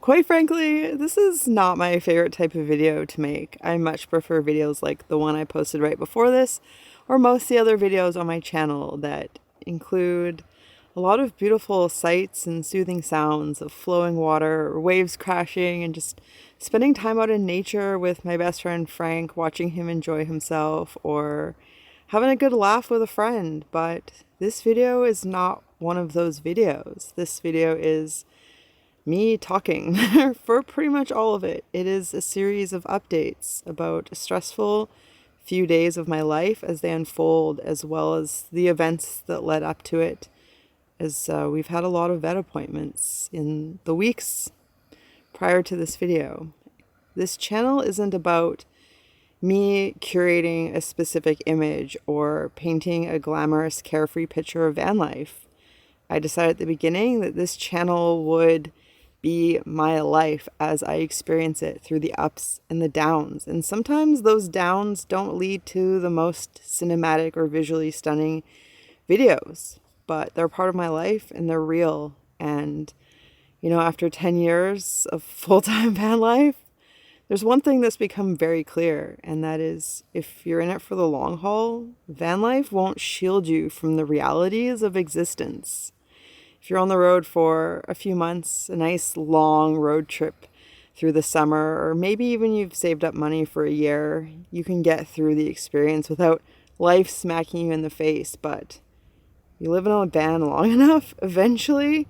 Quite frankly, this is not my favorite type of video to make. I much prefer videos like the one I posted right before this, or most of the other videos on my channel that include a lot of beautiful sights and soothing sounds of flowing water or waves crashing and just spending time out in nature with my best friend Frank, watching him enjoy himself or having a good laugh with a friend. But this video is not one of those videos. This video is me talking for pretty much all of it. It is a series of updates about a stressful few days of my life as they unfold, as well as the events that led up to it, as we've had a lot of vet appointments in the weeks prior to this video. This channel isn't about me curating a specific image or painting a glamorous, carefree picture of van life. I decided at the beginning that this channel would be my life as I experience it through the ups and the downs. And sometimes those downs don't lead to the most cinematic or visually stunning videos, but they're part of my life and they're real. And, you know, after 10 years of full-time van life, there's one thing that's become very clear, and that is if you're in it for the long haul, van life won't shield you from the realities of existence. If you're on the road for a few months, a nice long road trip through the summer, or maybe even you've saved up money for a year, you can get through the experience without life smacking you in the face. But you live in a van long enough, eventually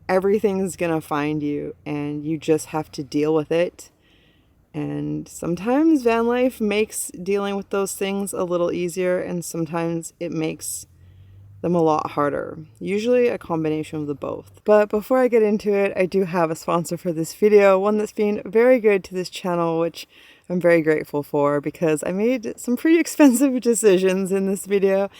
everything's gonna find you and you just have to deal with it. And sometimes van life makes dealing with those things a little easier, and sometimes it makes them a lot harder. Usually a combination of the both. But before I get into it, I do have a sponsor for this video, one that's been very good to this channel, which I'm very grateful for because I made some pretty expensive decisions in this video.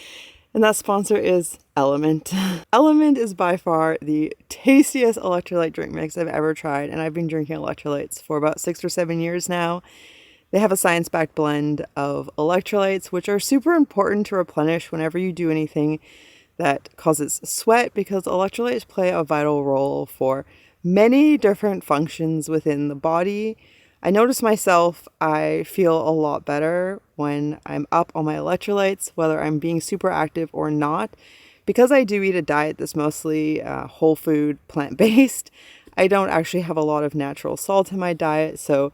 And that sponsor is Element. Element is by far the tastiest electrolyte drink mix I've ever tried, and I've been drinking electrolytes for about 6 or 7 years now. They have a science-backed blend of electrolytes, which are super important to replenish whenever you do anything that causes sweat, because electrolytes play a vital role for many different functions within the body. I notice myself, I feel a lot better when I'm up on my electrolytes, whether I'm being super active or not. Because I do eat a diet that's mostly whole food, plant-based, I don't actually have a lot of natural salt in my diet, so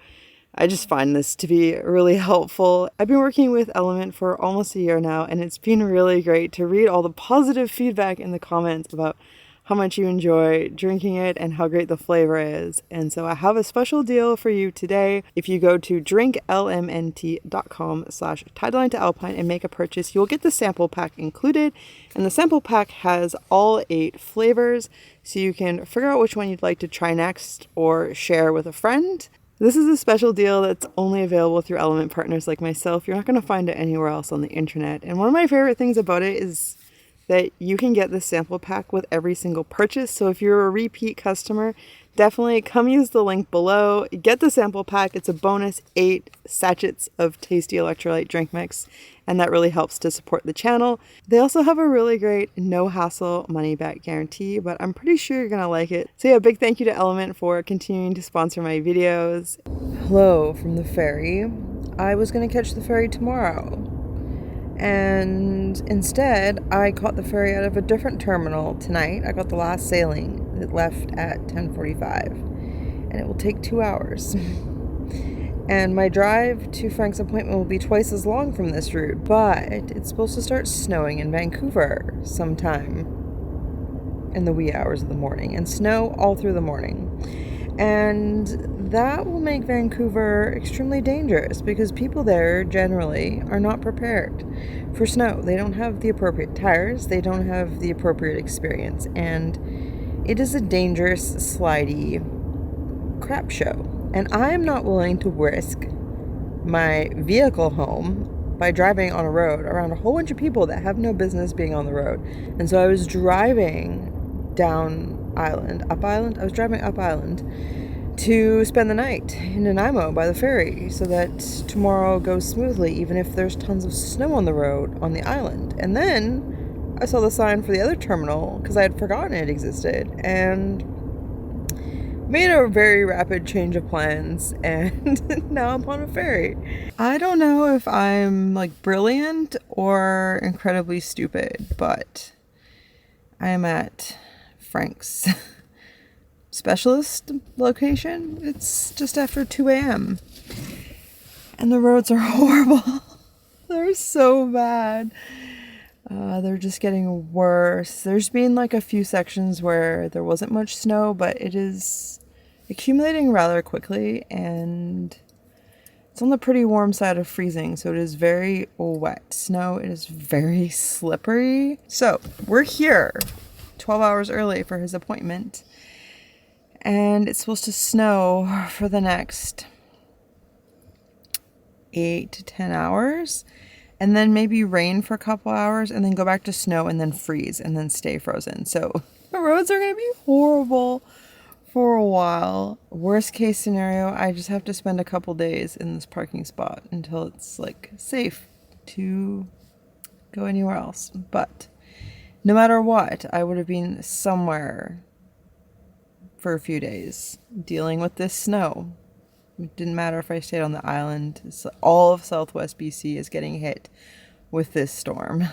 I just find this to be really helpful. I've been working with Element for almost a year now, and it's been really great to read all the positive feedback in the comments about how much you enjoy drinking it and how great the flavor is. And so I have a special deal for you today. If you go to drinklmnt.com/TIDELINTOALPINE and make a purchase, you'll get the sample pack included. And the sample pack has all 8 flavors, so you can figure out which one you'd like to try next or share with a friend. This is a special deal that's only available through Element partners like myself. You're not going to find it anywhere else on the internet. And one of my favorite things about it is that you can get this sample pack with every single purchase. So if you're a repeat customer, definitely come use the link below. Get the sample pack. It's a bonus 8 sachets of tasty electrolyte drink mix, and that really helps to support the channel. They also have a really great no hassle money back guarantee, but I'm pretty sure you're gonna like it. So yeah, big thank you to Element for continuing to sponsor my videos. Hello from the ferry. I was gonna catch the ferry tomorrow, and instead I caught the ferry out of a different terminal tonight. I got the last sailing. It left at 10:45, and it will take 2 hours. And my drive to Frank's appointment will be twice as long from this route, but it's supposed to start snowing in Vancouver sometime in the wee hours of the morning, and snow all through the morning. And that will make Vancouver extremely dangerous because people there generally are not prepared for snow. They don't have the appropriate tires, they don't have the appropriate experience, and it is a dangerous, slidey crap show. And I'm not willing to risk my vehicle home by driving on a road around a whole bunch of people that have no business being on the road. And so I was driving up island to spend the night in Nanaimo by the ferry so that tomorrow goes smoothly, even if there's tons of snow on the road on the island. And then I saw the sign for the other terminal because I had forgotten it existed, and made a very rapid change of plans and now I'm on a ferry. I don't know if I'm like brilliant or incredibly stupid, but I am at Frank's specialist location. It's just after 2 a.m. and the roads are horrible. They're so bad. They're just getting worse. There's been like a few sections where there wasn't much snow, but it is accumulating rather quickly and it's on the pretty warm side of freezing, so it is very wet snow. It is very slippery. So we're here 12 hours early for his appointment, and it's supposed to snow for the next 8 to 10 hours. And then maybe rain for a couple hours and then go back to snow and then freeze and then stay frozen. So the roads are going to be horrible for a while. Worst case scenario, I just have to spend a couple days in this parking spot until it's like safe to go anywhere else. But no matter what, I would have been somewhere for a few days dealing with this snow. It didn't matter if I stayed on the island. All of Southwest BC is getting hit with this storm.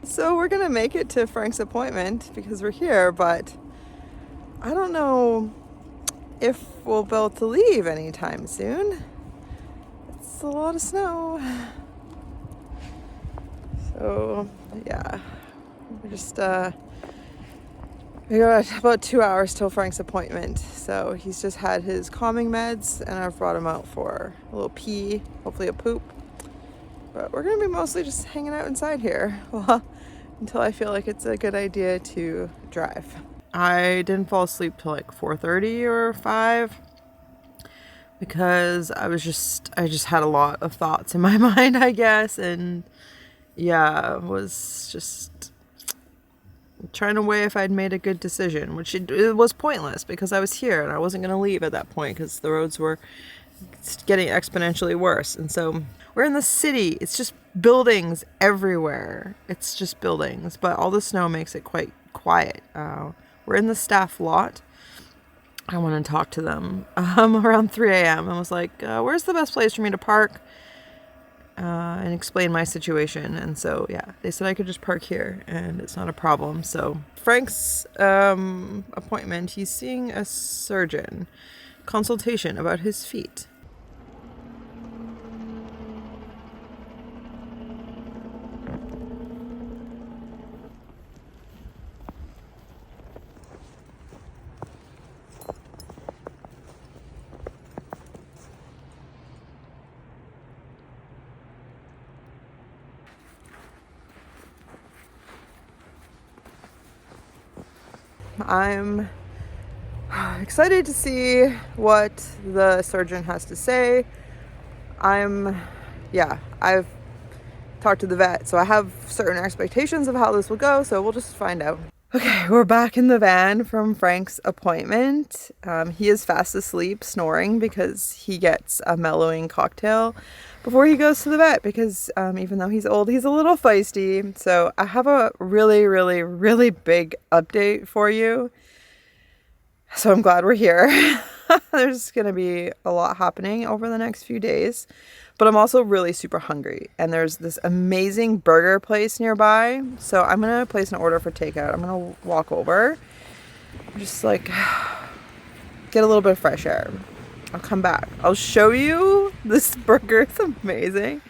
So we're gonna make it to Frank's appointment because we're here, but I don't know if we'll be able to leave anytime soon. It's a lot of snow. So yeah, we got about 2 hours till Frank's appointment. So he's just had his calming meds and I've brought him out for a little pee, hopefully a poop. But we're gonna be mostly just hanging out inside here until I feel like it's a good idea to drive. I didn't fall asleep till like 4:30 or 5 because I just had a lot of thoughts in my mind, I guess, and yeah, was just trying to weigh if I'd made a good decision, which it was pointless because I was here and I wasn't going to leave at that point because the roads were getting exponentially worse. And so we're in the city. It's just buildings everywhere. It's just buildings, but all the snow makes it quite quiet. We're in the staff lot. I want to talk to them around 3 a.m. I was like, where's the best place for me to park? And explain my situation. And so, yeah, they said I could just park here and it's not a problem. So Frank's appointment, he's seeing a surgeon, consultation about his feet. I'm excited to see what the surgeon has to say. I've talked to the vet, so I have certain expectations of how this will go, so we'll just find out. Okay, we're back in the van from Frank's appointment. He is fast asleep, snoring, because he gets a mellowing cocktail before he goes to the vet, because even though he's old, he's a little feisty. So I have a really, really, really big update for you. So I'm glad we're here. There's going to be a lot happening over the next few days. But I'm also really super hungry. And there's this amazing burger place nearby. So I'm going to place an order for takeout. I'm going to walk over. Just like get a little bit of fresh air. I'll come back. I'll show you this burger. It's amazing.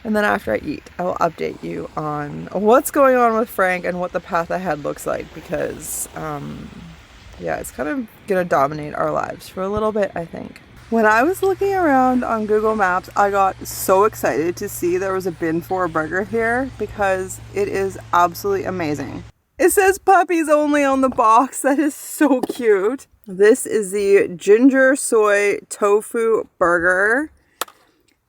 And then after I eat, I will update you on what's going on with Frank and what the path ahead looks like. Because, yeah, it's kind of going to dominate our lives for a little bit, I think. When I was looking around on Google Maps, I got so excited to see there was a bin for a burger here because it is absolutely amazing. It says puppies only on the box. That is so cute. This is the ginger soy tofu burger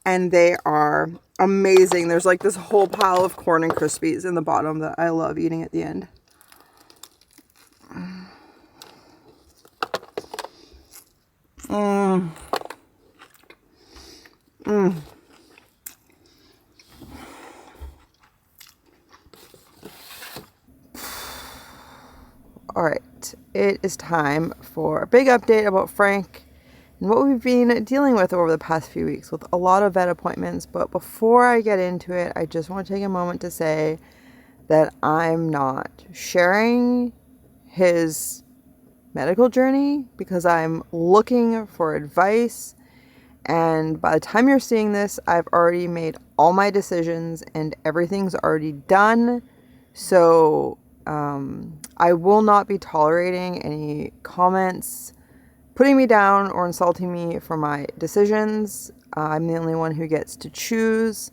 and they are amazing. There's like this whole pile of corn and Krispies in the bottom that I love eating at the end. All right, it is time for a big update about Frank and what we've been dealing with over the past few weeks with a lot of vet appointments. But before I get into it, I just want to take a moment to say that I'm not sharing his medical journey because I'm looking for advice. And by the time you're seeing this, I've already made all my decisions and everything's already done. So I will not be tolerating any comments putting me down or insulting me for my decisions. I'm the only one who gets to choose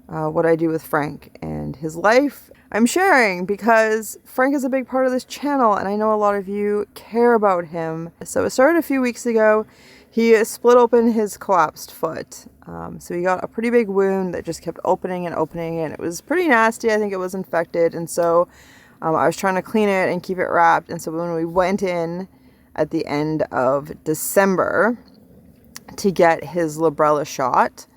what I do with Frank and his life. I'm sharing because Frank is a big part of this channel and I know a lot of you care about him. So it started a few weeks ago. He split open his collapsed foot. So he got a pretty big wound that just kept opening and opening and it was pretty nasty. I think it was infected. And so I was trying to clean it and keep it wrapped. And so when we went in at the end of December to get his Librela shot,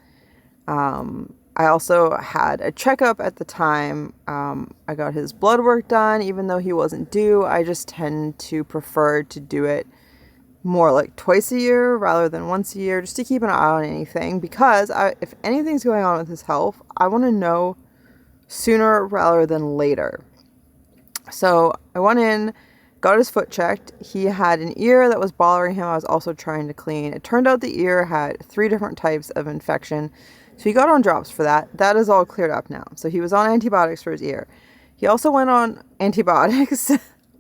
I also had a checkup at the time. I got his blood work done, even though he wasn't due. I just tend to prefer to do it more like twice a year rather than once a year, just to keep an eye on anything. Because if anything's going on with his health, I want to know sooner rather than later. So I went in, got his foot checked. He had an ear that was bothering him. I was also trying to clean. It turned out the ear had 3 different types of infection. So he got on drops for that. That is all cleared up now. So he was on antibiotics for his ear. He also went on antibiotics,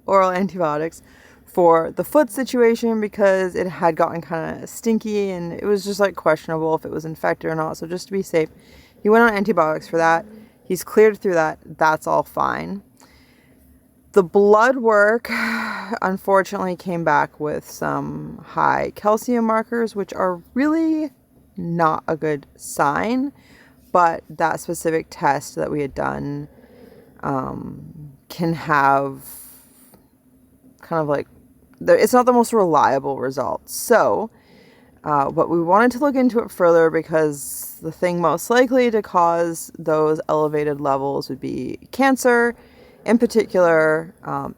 oral antibiotics, for the foot situation because it had gotten kind of stinky and it was just like questionable if it was infected or not. So just to be safe, he went on antibiotics for that. He's cleared through that. That's all fine. The blood work, unfortunately, came back with some high calcium markers, which are really not a good sign. But that specific test that we had done can have kind of like, it's not the most reliable result. So, but we wanted to look into it further because the thing most likely to cause those elevated levels would be cancer. In particular,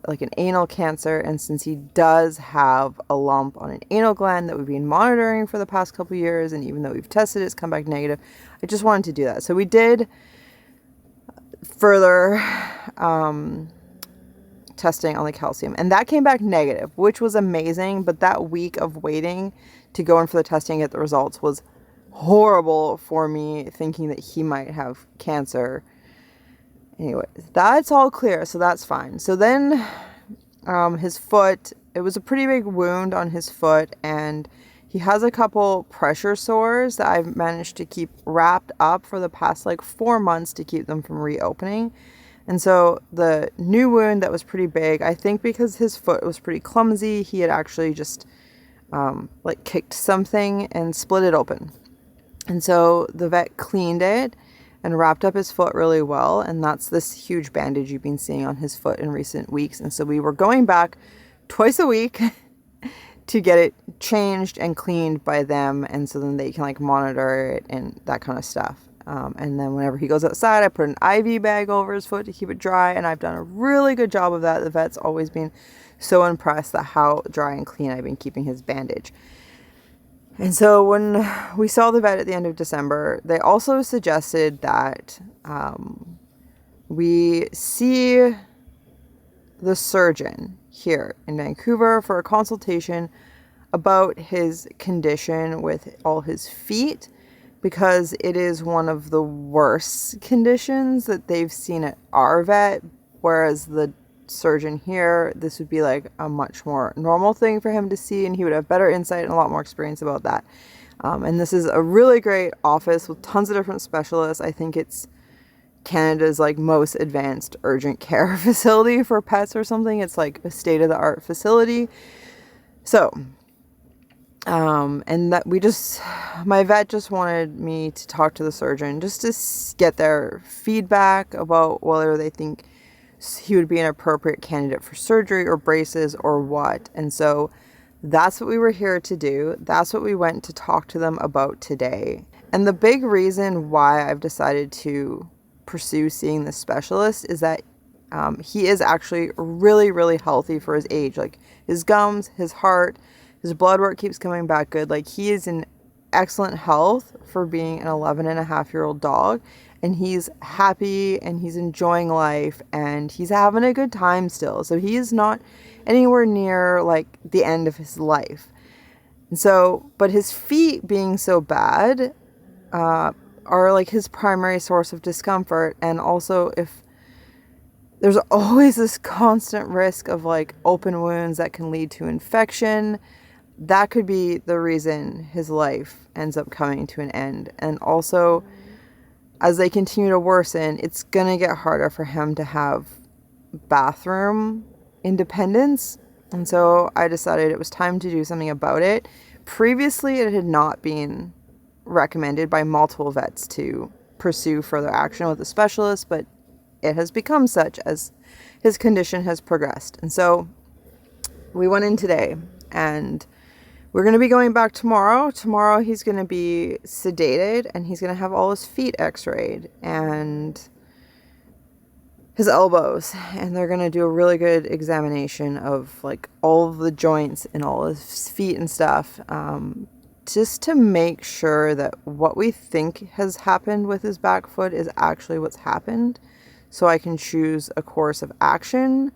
like an anal cancer, and since he does have a lump on an anal gland that we've been monitoring for the past couple years, and even though we've tested it, it's come back negative, I just wanted to do that. So we did further testing on the calcium, and that came back negative, which was amazing, but that week of waiting to go in for the testing and get the results was horrible for me, thinking that he might have cancer. Anyway, that's all clear, so that's fine. So then his foot, it was a pretty big wound on his foot, and he has a couple pressure sores that I've managed to keep wrapped up for the past like 4 months to keep them from reopening. And so the new wound that was pretty big, I think because his foot was pretty clumsy, he had actually just like kicked something and split it open. And so the vet cleaned it and wrapped up his foot really well. And that's this huge bandage you've been seeing on his foot in recent weeks. And so we were going back twice a week to get it changed and cleaned by them. And so then they can like monitor it and that kind of stuff. And then whenever he goes outside, I put an IV bag over his foot to keep it dry. And I've done a really good job of that. The vet's always been so impressed at how dry and clean I've been keeping his bandage. And so when we saw the vet at the end of December, they also suggested that we see the surgeon here in Vancouver for a consultation about his condition with all his feet, because it is one of the worst conditions that they've seen at our vet, whereas the surgeon here, this would be like a much more normal thing for him to see, and he would have better insight and a lot more experience about that. And this is a really great office with tons of different specialists. I think it's Canada's like most advanced urgent care facility for pets or something. It's like a state-of-the-art facility. So and that my vet just wanted me to talk to the surgeon just to get their feedback about whether they think he would be an appropriate candidate for surgery or braces or what. And so that's what we were here to do. That's what we went to talk to them about today. And the big reason why I've decided to pursue seeing this specialist is that he is actually really, really healthy for his age. Like his gums, his heart, his blood work keeps coming back good. Like he is in excellent health for being an 11-and-a-half-year-old dog. And he's happy and he's enjoying life and he's having a good time still. So he is not anywhere near like the end of his life. And so, but his feet being so bad are like his primary source of discomfort. And also if there's always this constant risk of like open wounds that can lead to infection, that could be the reason his life ends up coming to an end. And also, as they continue to worsen, it's going to get harder for him to have bathroom independence. And so I decided it was time to do something about it. Previously, it had not been recommended by multiple vets to pursue further action with a specialist, but it has become such as his condition has progressed. And so we went in today and we're going to be going back tomorrow. Tomorrow he's going to be sedated and he's going to have all his feet x-rayed and his elbows. And they're going to do a really good examination of like all of the joints and all his feet and stuff. Just to make sure that what we think has happened with his back foot is actually what's happened. So I can choose a course of action,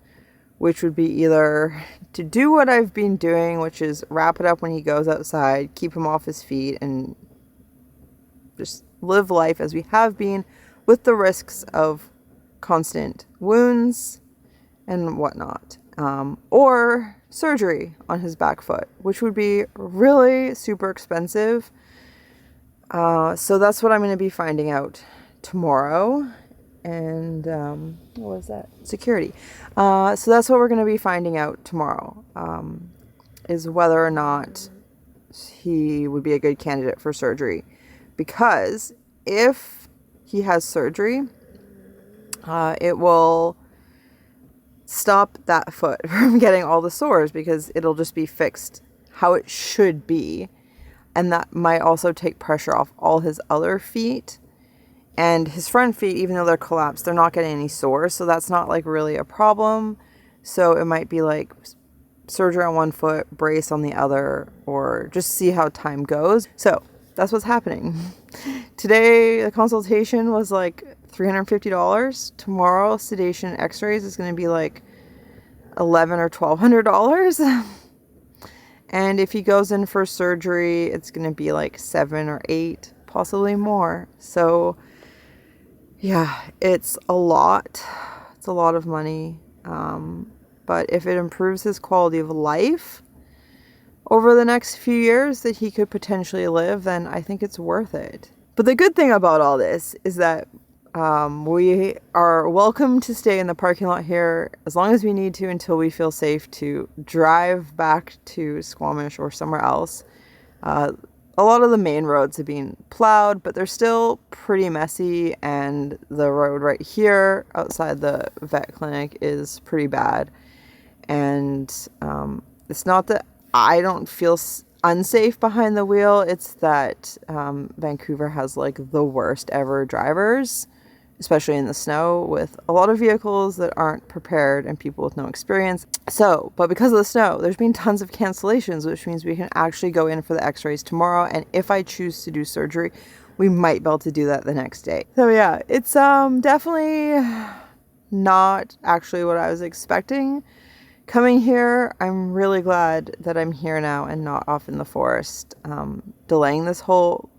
which would be either to do what I've been doing, which is wrap it up when he goes outside, keep him off his feet, and just live life as we have been with the risks of constant wounds and whatnot. Or surgery on his back foot, which would be really super expensive. So that's what I'm going to be finding out tomorrow. And what was that? Security. So that's what we're going to be finding out tomorrow, is whether or not he would be a good candidate for surgery. Because if he has surgery, it will stop that foot from getting all the sores, because it'll just be fixed how it should be. And that might also take pressure off all his other feet. And his front feet, even though they're collapsed, they're not getting any sores. So that's not like really a problem. So it might be like surgery on one foot, brace on the other, or just see how time goes. So that's what's happening. Today, the consultation was like $350. Tomorrow, sedation x-rays is going to be like $1,100 or $1,200. And if he goes in for surgery, it's going to be like $7 or $8, possibly more. So yeah, it's a lot. It's a lot of money. But if it improves his quality of life over the next few years that he could potentially live, then I think it's worth it. But the good thing about all this is that we are welcome to stay in the parking lot here as long as we need to until we feel safe to drive back to Squamish or somewhere else. A a lot of the main roads have been plowed, but they're still pretty messy, and the road right here outside the vet clinic is pretty bad. And it's not that I don't feel unsafe behind the wheel, it's that Vancouver has like the worst ever drivers, especially in the snow, with a lot of vehicles that aren't prepared and people with no experience. So, but because of the snow, there's been tons of cancellations, which means we can actually go in for the x-rays tomorrow. And if I choose to do surgery, we might be able to do that the next day. So yeah, it's definitely not actually what I was expecting coming here. I'm really glad that I'm here now and not off in the forest, delaying this whole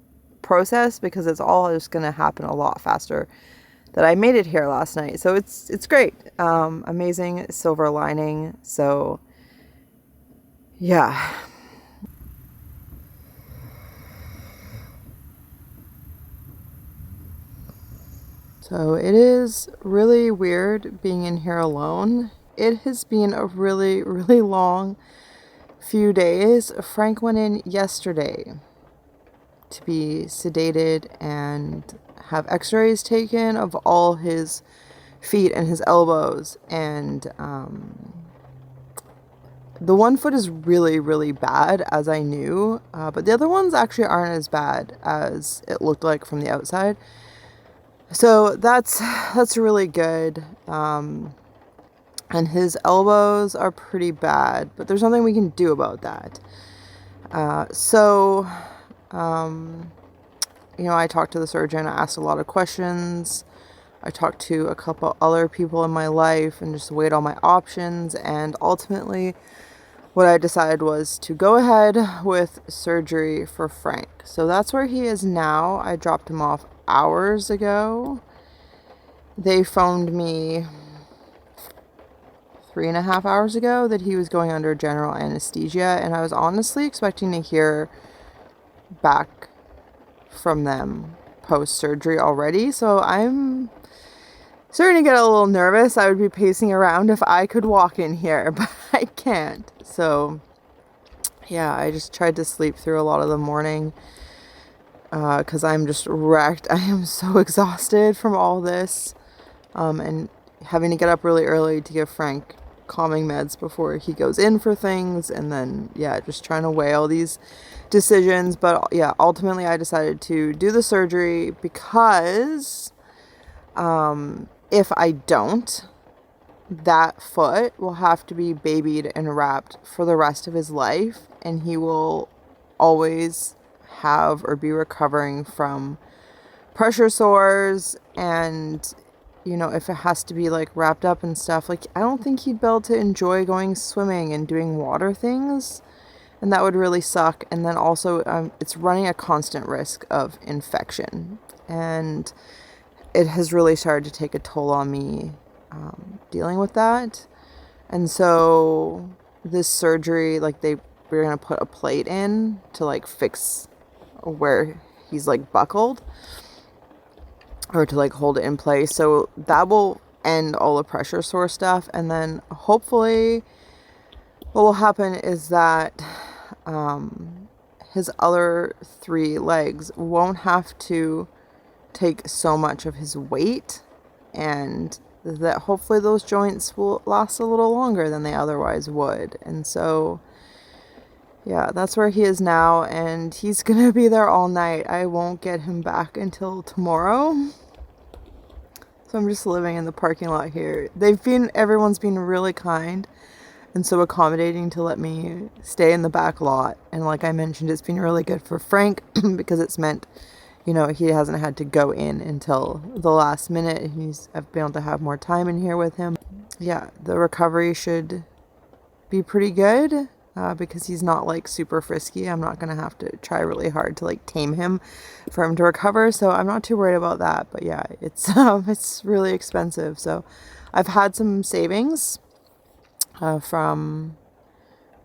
process, because it's all just going to happen a lot faster that I made it here last night. So it's great. Amazing silver lining. So yeah. So it is really weird being in here alone. It has been a really, really long few days. Frank went in yesterday to be sedated and have x-rays taken of all his feet and his elbows, and the one foot is really, really bad, as I knew, but the other ones actually aren't as bad as it looked like from the outside. So that's really good. And his elbows are pretty bad, but there's nothing we can do about that. You know, I talked to the surgeon, I asked a lot of questions. I talked to a couple other people in my life and just weighed all my options. And ultimately, what I decided was to go ahead with surgery for Frank. So that's where he is now. I dropped him off hours ago. They phoned me 3.5 hours ago that he was going under general anesthesia. And I was honestly expecting to hear back from them post-surgery already. So I'm starting to get a little nervous. I would be pacing around if I could walk in here, but I can't. So yeah, I just tried to sleep through a lot of the morning because I'm just wrecked. I am so exhausted from all this, and having to get up really early to give Frank calming meds before he goes in for things, and then yeah, just trying to weigh all these decisions. But yeah, ultimately I decided to do the surgery because if I don't, that foot will have to be babied and wrapped for the rest of his life, and he will always have or be recovering from pressure sores. And you know, if it has to be like wrapped up and stuff, like I don't think he'd be able to enjoy going swimming and doing water things, and that would really suck. And then also it's running a constant risk of infection, and it has really started to take a toll on me dealing with that. And so this surgery, like we're gonna put a plate in to like fix where he's like buckled, or to like hold it in place. So that will end all the pressure sore stuff. And then hopefully what will happen is that his other 3 legs won't have to take so much of his weight, and that hopefully those joints will last a little longer than they otherwise would. And so yeah, that's where he is now, and he's gonna be there all night. I won't get him back until tomorrow. So I'm just living in the parking lot here. Everyone's been really kind and so accommodating to let me stay in the back lot. And like I mentioned, it's been really good for Frank because it's meant, you know, he hasn't had to go in until the last minute. I've been able to have more time in here with him. Yeah, the recovery should be pretty good because he's not like super frisky. I'm not going to have to try really hard to like tame him for him to recover. So I'm not too worried about that. But yeah, it's really expensive. So I've had some savings from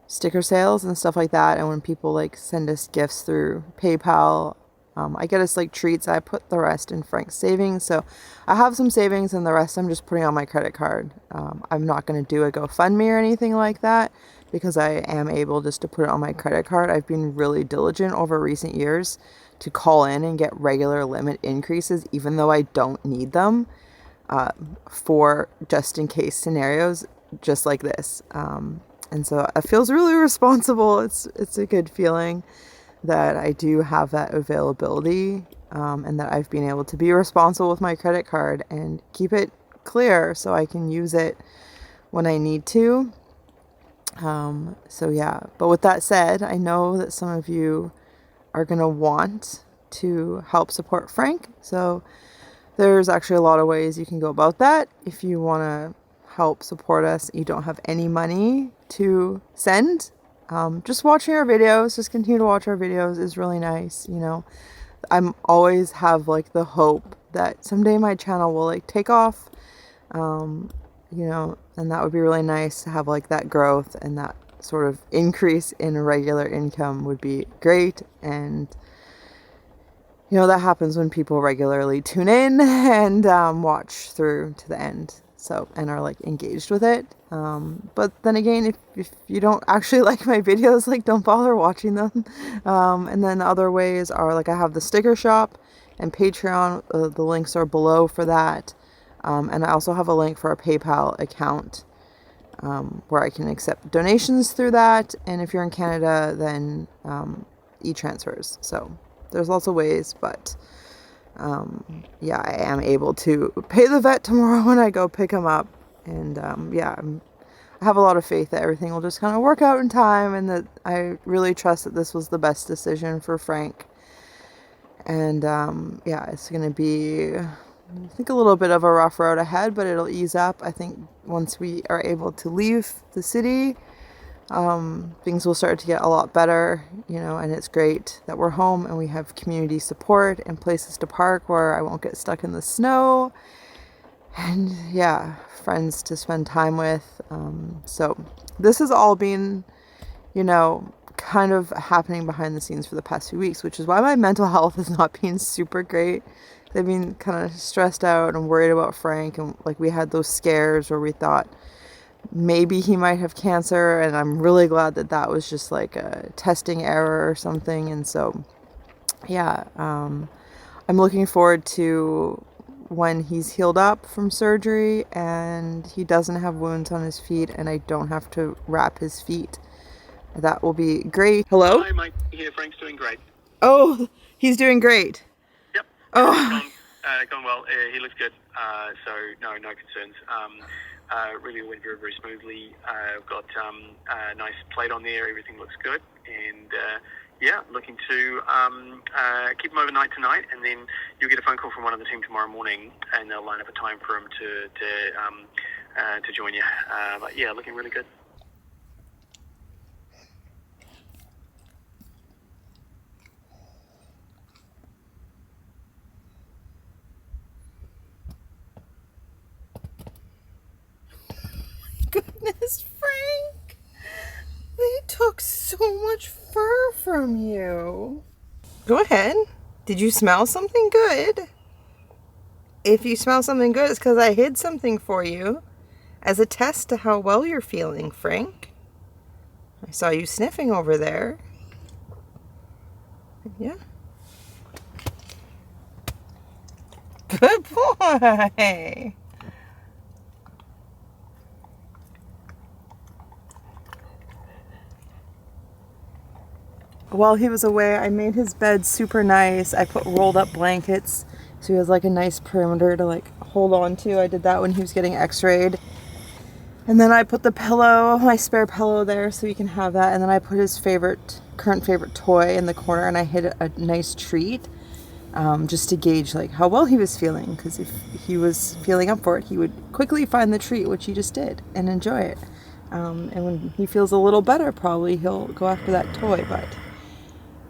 sticker sales and stuff like that. And when people like send us gifts through PayPal, I get us like treats. I put the rest in Frank's savings. So I have some savings and the rest I'm just putting on my credit card. I'm not going to do a GoFundMe or anything like that because I am able just to put it on my credit card. I've been really diligent over recent years to call in and get regular limit increases, even though I don't need them, for just in case scenarios just like this. And so it feels really responsible. It's a good feeling that I do have that availability, and that I've been able to be responsible with my credit card and keep it clear so I can use it when I need to. So yeah, but with that said, I know that some of you are going to want to help support Frank. So there's actually a lot of ways you can go about that. If you want to help support us, you don't have any money to send, just watching our videos, just continue to watch our videos is really nice. You know, I'm always have like the hope that someday my channel will like take off, you know, and that would be really nice to have like that growth, and that sort of increase in regular income would be great. And you know, that happens when people regularly tune in and watch through to the end, so, and are like engaged with it. But then again, if you don't actually like my videos, like don't bother watching them. And then other ways are like I have the sticker shop and Patreon. The links are below for that. And I also have a link for a PayPal account, where I can accept donations through that. And if you're in Canada, then e-transfers. So there's lots of ways, but yeah, I am able to pay the vet tomorrow when I go pick him up. And yeah, I have a lot of faith that everything will just kind of work out in time, and that I really trust that this was the best decision for Frank. And yeah, it's going to be, I think, a little bit of a rough road ahead, but it'll ease up. I think once we are able to leave the city, things will start to get a lot better, you know, and it's great that we're home and we have community support and places to park where I won't get stuck in the snow, and yeah, friends to spend time with. So this has all been, you know, kind of happening behind the scenes for the past few weeks, which is why my mental health has not been super great. They've been kind of stressed out and worried about Frank, and like we had those scares where we thought maybe he might have cancer, and I'm really glad that that was just like a testing error or something. And so yeah, I'm looking forward to when he's healed up from surgery and he doesn't have wounds on his feet and I don't have to wrap his feet. That will be great. Hello? Hi, Mike. Here, Frank's doing great. Oh, he's doing great. Yep. Oh, Gone well. He looks good. So no concerns. Really went very, very smoothly. I've got a nice plate on there. Everything looks good. And yeah, looking to keep him overnight tonight, and then you'll get a phone call from one of the team tomorrow morning, and they'll line up a time for him to join you. But yeah, looking really good. goodness, Frank. They took so much fur from you. Go ahead. Did you smell something good? If you smell something good, it's because I hid something for you as a test to how well you're feeling, Frank. I saw you sniffing over there. Yeah. Good boy. While he was away, I made his bed super nice. I put rolled up blankets so he has like a nice perimeter to like hold on to. I did that when he was getting x-rayed. And then I put the pillow, my spare pillow there so he can have that. And then I put his current favorite toy in the corner, and I hid a nice treat just to gauge like how well he was feeling. Because if he was feeling up for it, he would quickly find the treat, which he just did, and enjoy it. And when he feels a little better, probably he'll go after that toy. But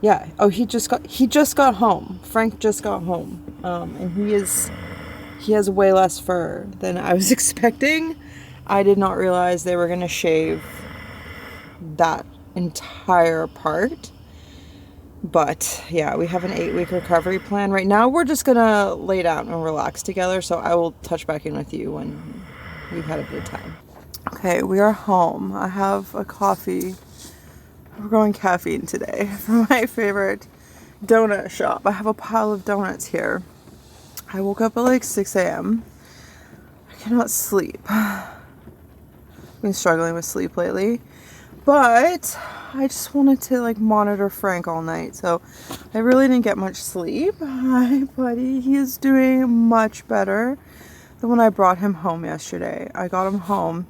yeah, oh, he just got home. Frank just got home, and he has way less fur than I was expecting. I did not realize they were gonna shave that entire part. But yeah, we have an 8-week recovery plan. Right now we're just gonna lay down and relax together, so I will touch back in with you when we've had a good time. Okay, we are home. I have a coffee. We're going caffeine today from my favorite donut shop. I have a pile of donuts here. I woke up at like 6 a.m. I cannot sleep. I've been struggling with sleep lately. But I just wanted to like monitor Frank all night, so I really didn't get much sleep. Hi, buddy. He is doing much better than when I brought him home yesterday. I got him home.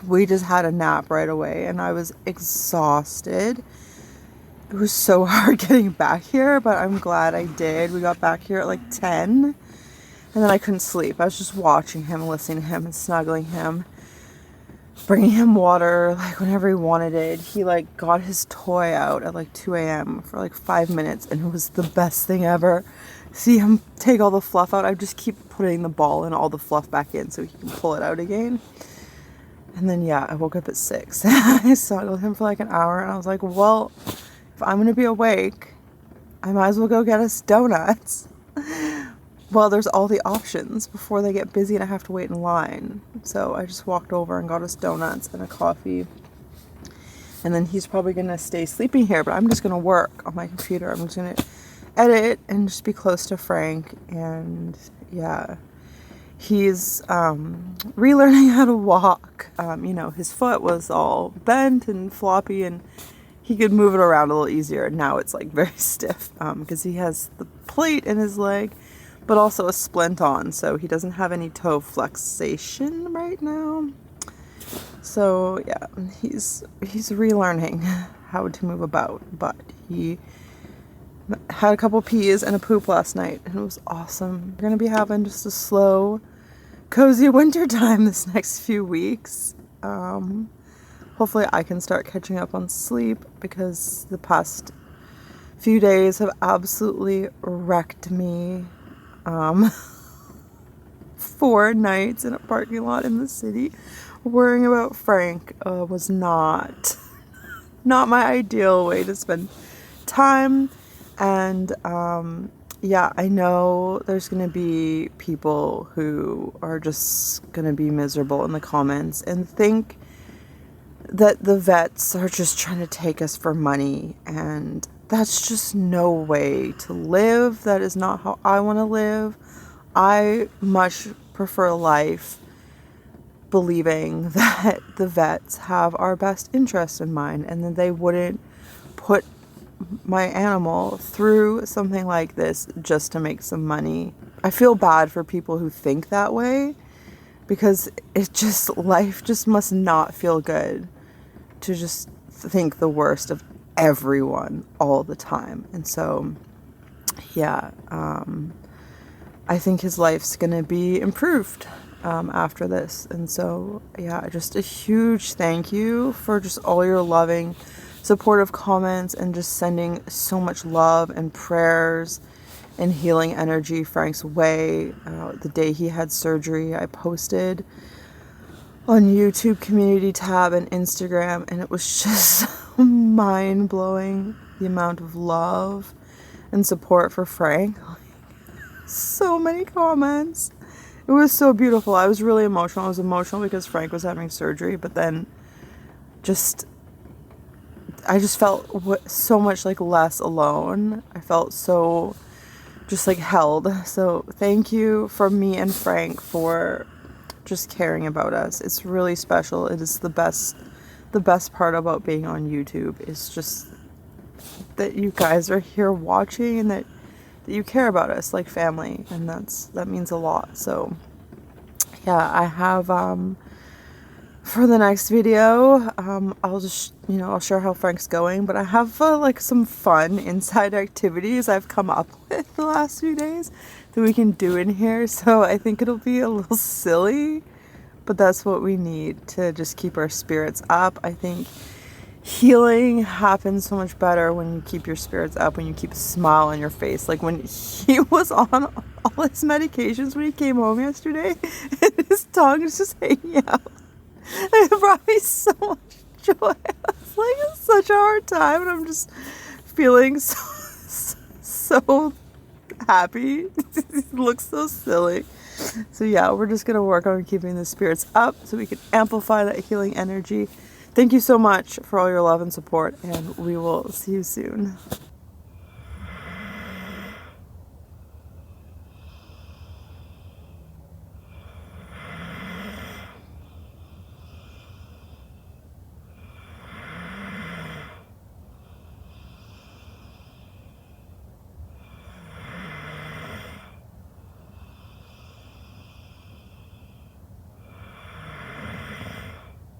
We just had a nap right away, and I was exhausted. It was so hard getting back here, but I'm glad I did. We got back here at like 10, and then I couldn't sleep. I was just watching him, listening to him, and snuggling him. Bringing him water like whenever he wanted it. He like got his toy out at like 2 a.m. for like 5 minutes, and it was the best thing ever. See him take all the fluff out. I just keep putting the ball and all the fluff back in so he can pull it out again. And then yeah, I woke up at 6. I snuggled him for like an hour, and I was like, well, if I'm gonna be awake, I might as well go get us donuts. Well, there's all the options before they get busy and I have to wait in line. So I just walked over and got us donuts and a coffee. And then he's probably going to stay sleeping here, but I'm just going to work on my computer. I'm just going to edit and just be close to Frank. And yeah, he's relearning how to walk. You know, his foot was all bent and floppy, and he could move it around a little easier. Now it's like very stiff because he has the plate in his leg, but also a splint on, so he doesn't have any toe flexation right now. So yeah, he's relearning how to move about, but he had a couple pees and a poop last night, and it was awesome. We're gonna be having just a slow, cozy winter time this next few weeks. Hopefully I can start catching up on sleep, because the past few days have absolutely wrecked me. 4 nights in a parking lot in the city worrying about Frank was not my ideal way to spend time. And yeah, I know there's gonna be people who are just gonna be miserable in the comments and think that the vets are just trying to take us for money, and that's just no way to live. That is not how I want to live. I much prefer life believing that the vets have our best interest in mind, and that they wouldn't put my animal through something like this just to make some money. I feel bad for people who think that way, because life just must not feel good to just think the worst of everyone all the time. And so yeah, I think his life's gonna be improved after this. And so yeah, just a huge thank you for just all your loving, supportive comments, and just sending so much love and prayers and healing energy Frank's way. The day he had surgery, I posted on YouTube community tab and Instagram, and it was just mind-blowing, the amount of love and support for Frank. So many comments. It was so beautiful. I was really emotional. I was emotional because Frank was having surgery, but then I just felt so much like less alone. I felt so just like held. So thank you from me and Frank for just caring about us. It's really special. It is the best part about being on YouTube is just that you guys are here watching, and that you care about us like family, and that means a lot. So yeah, I have for the next video, I'll just, I'll share how Frank's going, but I have like some fun inside activities I've come up with the last few days that we can do in here. So I think it'll be a little silly, but that's what we need to just keep our spirits up. I think healing happens so much better when you keep your spirits up, when you keep a smile on your face. Like when he was on all his medications when he came home yesterday, and his tongue is just hanging out. It brought me so much joy. I was like, it's such a hard time, and I'm just feeling so happy. It looks so silly. So yeah, we're just gonna work on keeping the spirits up so we can amplify that healing energy. Thank you so much for all your love and support, and we will see you soon.